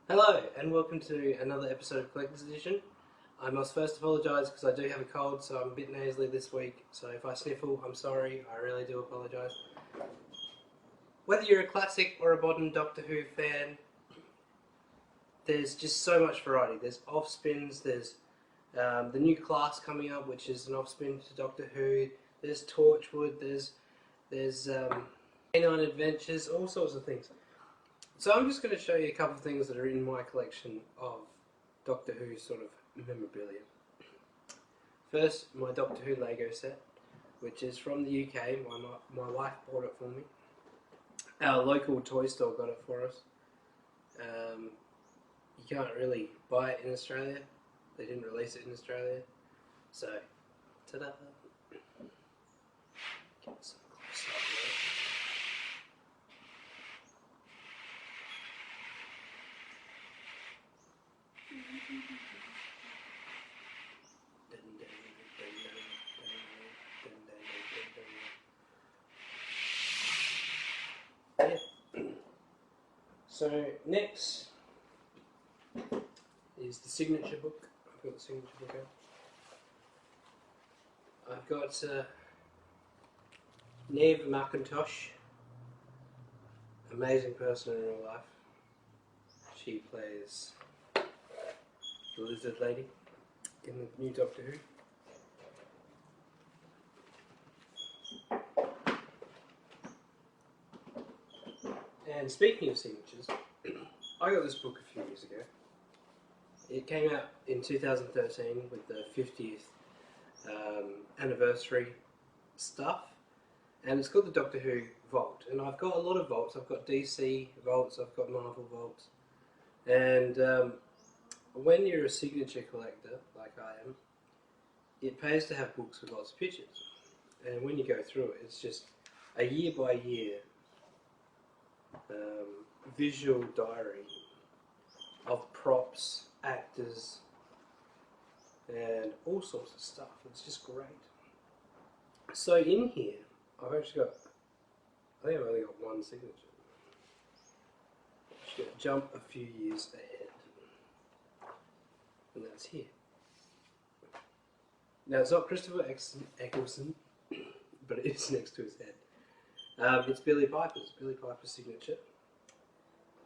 Hello and welcome to another episode of Collector's Edition. I must first apologise because I do have a cold, so I'm a bit nasally this week. So if I sniffle, I'm sorry, I really do apologise. Whether you're a classic or a modern Doctor Who fan, there's just so much variety. There's off-spins, there's the new class coming up, which is an off-spin to Doctor Who. There's Torchwood, there's Canine Adventures, all sorts of things. So I'm just going to show you a couple of things that are in my collection of Doctor Who sort of memorabilia. First, my Doctor Who Lego set, which is from the UK. My wife bought it for me. Our local toy store got it for us. You can't really buy it in Australia. They didn't release it in Australia. So, ta-da! Get some close up there. Yeah. So next is the signature book. I've got the signature book out. I've got Neve McIntosh, amazing person in real life. She plays the Lizard Lady in the new Doctor Who. And speaking of signatures, I got this book a few years ago. It came out in 2013 with the 50th anniversary stuff, and it's got the Doctor Who vault. And I've got a lot of vaults. I've got DC vaults, I've got Marvel vaults, and when you're a signature collector like I am, it pays to have books with lots of pictures. And when you go through it, it's just a year by year visual diary of props, actors, and all sorts of stuff. It's just great. So in here, I've actually got, I think I've only got one signature. I'm just going to jump a few years ahead, and that's here. Now it's not Christopher Eccleston, but it is next to his head. It's Billie Piper's signature.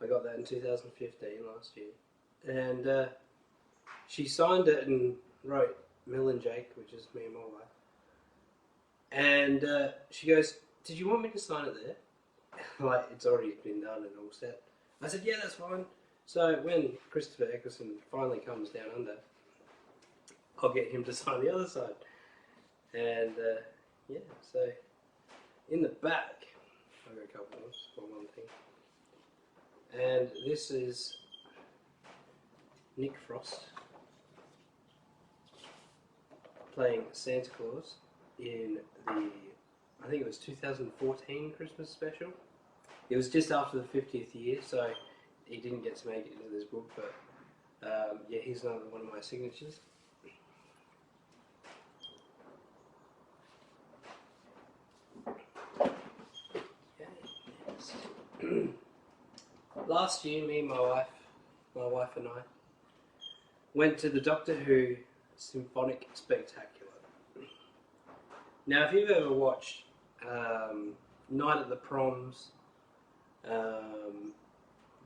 I got that in 2015, last year. And she signed it and wrote Mel and Jake, which is me and my wife. And she goes, "Did you want me to sign it there?" Like, it's already been done and all set. I said, "Yeah, that's fine." So when Christopher Eccleston finally comes down under, I'll get him to sign the other side. And yeah, so in the back, I've got a couple of those for one thing. And this is Nick Frost playing Santa Claus in the, I think it was 2014 Christmas special. It was just after the 50th year, so he didn't get to make it into this book, but yeah, he's another one of my signatures. Yes. Last year, me and my wife and I, went to the Doctor Who Symphonic Spectacular. Now, if you've ever watched Night at the Proms,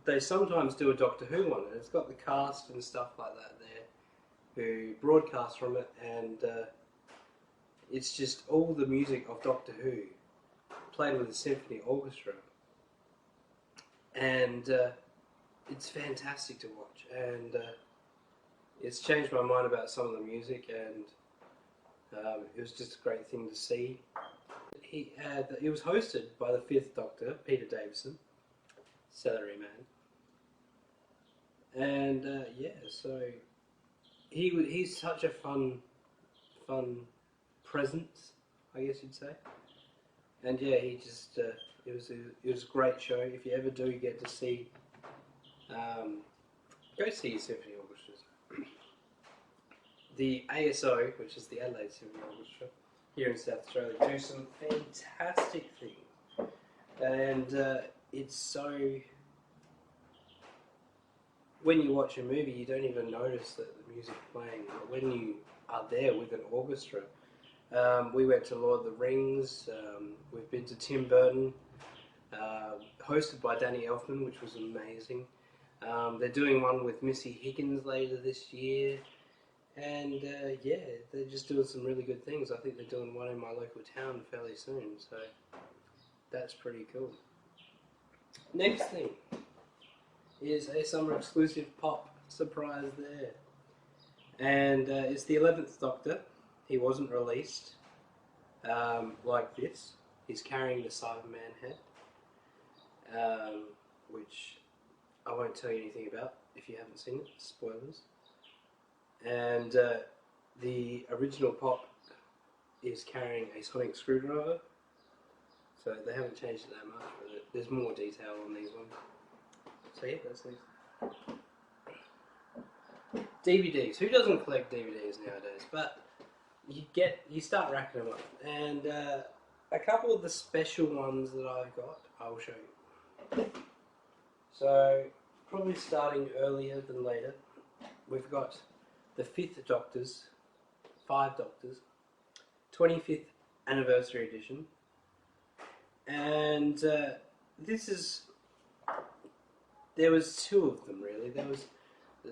they sometimes do a Doctor Who one, and it's got the cast and stuff like that there, who broadcast from it, and it's just all the music of Doctor Who, played with a symphony orchestra. And it's fantastic to watch, and it's changed my mind about some of the music, and it was just a great thing to see. It was hosted by the 5th Doctor, Peter Davison, Celery Man, and yeah, so he's such a fun presence, I guess you'd say. And yeah, he just it was a great show. If you ever do get to see, go see Symphony Orchestras. The ASO, which is the Adelaide Symphony Orchestra, here in South Australia, do some fantastic things, and it's so when you watch a movie, you don't even notice that the music's playing. But when you are there with an orchestra, we went to Lord of the Rings. We've been to Tim Burton, hosted by Danny Elfman, which was amazing. They're doing one with Missy Higgins later this year. And yeah, they're just doing some really good things. I think they're doing one in my local town fairly soon, so that's pretty cool. Next thing is a summer exclusive pop surprise there. And it's the 11th Doctor. He wasn't released like this. He's carrying the Cyberman head, which I won't tell you anything about if you haven't seen it. Spoilers. And the original pop is carrying a sonic screwdriver, so they haven't changed it that much, but there's more detail on these ones. So yeah, that's these. DVDs. Who doesn't collect DVDs nowadays? But you start racking them up, and a couple of the special ones that I've got, I'll show you. So probably starting earlier than later, we've got the 5th Doctor's, 5 Doctors, 25th Anniversary Edition, and there was 2 of them really. There was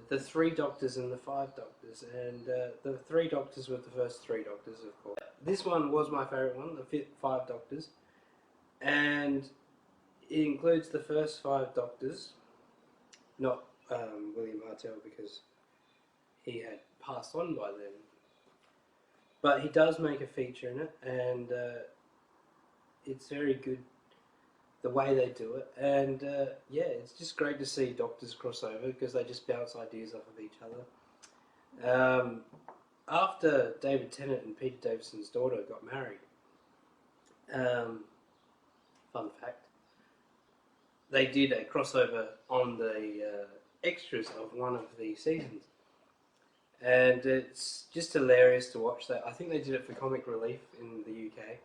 the 3 Doctors and the 5 Doctors, and the 3 Doctors were the first 3 Doctors, of course. This one was my favourite one, the 5 Doctors, and it includes the first 5 Doctors, not William Hartnell, because he had passed on by then. But he does make a feature in it, and it's very good the way they do it. And yeah, it's just great to see Doctors cross over because they just bounce ideas off of each other. After David Tennant and Peter Davison's daughter got married, fun fact, they did a crossover on the extras of one of the seasons. And it's just hilarious to watch that. I think they did it for Comic Relief in the UK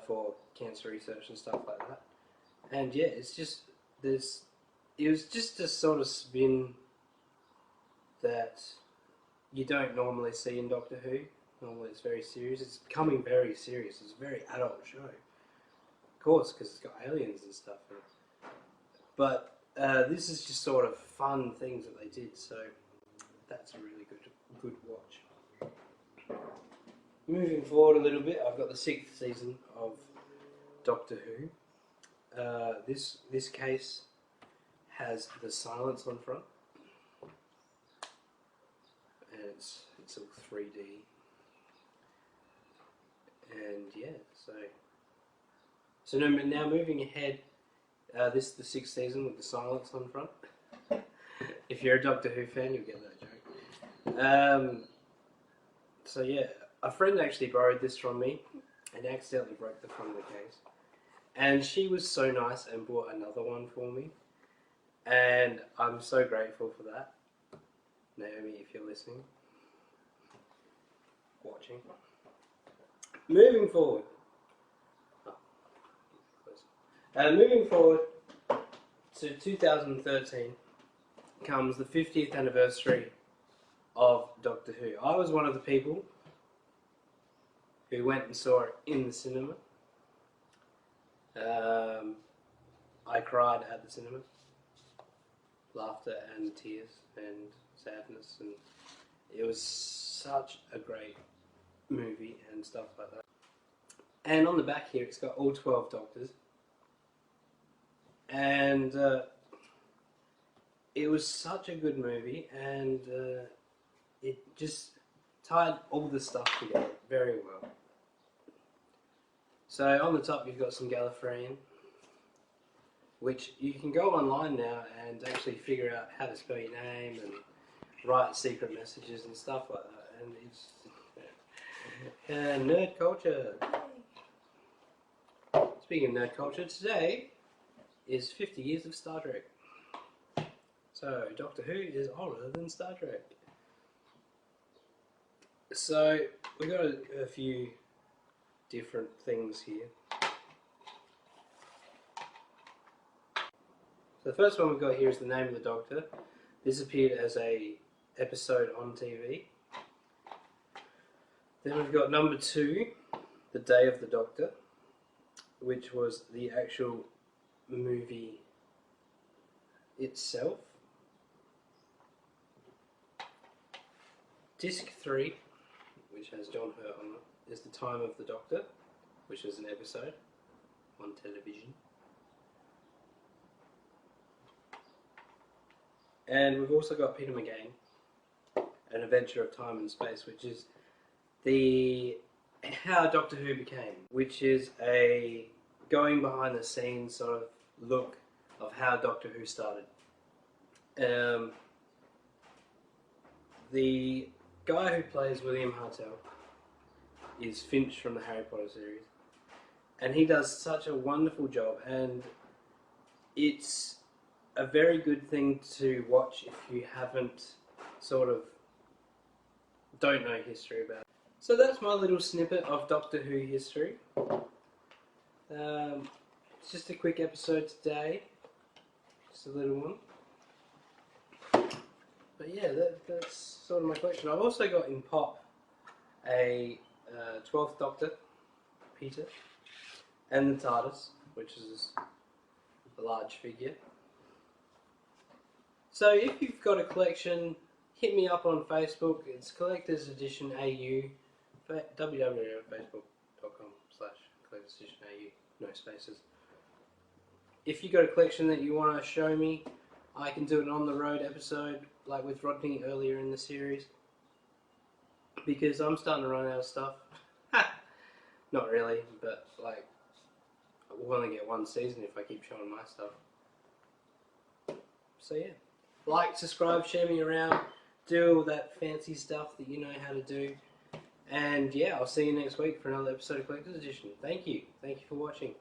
for cancer research and stuff like that. And yeah, it's just it was just a sort of spin that you don't normally see in Doctor Who. Normally it's very serious. It's becoming very serious. It's a very adult show, of course, because it's got aliens and stuff in it. But this is just sort of fun things that they did. So that's a really good watch. Moving forward a little bit, I've got the 6th season of Doctor Who. This case has the silence on front, and it's all 3D. And yeah, so now moving ahead, this is the 6th season with the silence on front. If you're a Doctor Who fan, you'll get that joke. So yeah, a friend actually borrowed this from me and accidentally broke the front of the case. And she was so nice and bought another one for me. And I'm so grateful for that. Naomi, if you're listening, watching. Moving forward. Moving forward to 2013 comes the 50th anniversary of Doctor Who. I was one of the people who went and saw it in the cinema. I cried at the cinema. Laughter and tears and sadness, and it was such a great movie and stuff like that. And on the back here it's got all 12 Doctors, and it was such a good movie, and it just tied all the stuff together very well. So on the top you've got some Gallifreyan, which you can go online now and actually figure out how to spell your name and write secret messages and stuff like that. And it's nerd culture. Speaking of nerd culture, today is 50 years of Star Trek. So Doctor Who is older than Star Trek. So we got a few different things here. So the first one we've got here is the name of the Doctor. This appeared as a episode on TV. Then we've got number 2, The Day of the Doctor, which was the actual movie itself. Disc 3, which has John Hurt on it, is The Time of the Doctor, which is an episode on television. And we've also got Peter McGain, An Adventure of Time and Space, which is the How Doctor Who Became, which is a going behind the scenes sort of look of how Doctor Who started. The guy who plays William Hartnell is Finch from the Harry Potter series, and he does such a wonderful job, and it's a very good thing to watch if you haven't don't know history about it. So that's my little snippet of Doctor Who history. It's just a quick episode today, just a little one. But yeah, that's sort of my collection. I've also got in pop a 12th Doctor, Peter, and the TARDIS, which is a large figure. So if you've got a collection, hit me up on Facebook. It's Collector's Edition AU, www.facebook.com/Collector's Edition AU, no spaces. If you've got a collection that you want to show me, I can do an on the road episode like with Rodney earlier in the series, because I'm starting to run out of stuff. Not really, but like we'll only get one season if I keep showing my stuff. So yeah, like, subscribe, share me around, do all that fancy stuff that you know how to do. And yeah, I'll see you next week for another episode of Collector's Edition. Thank you for watching.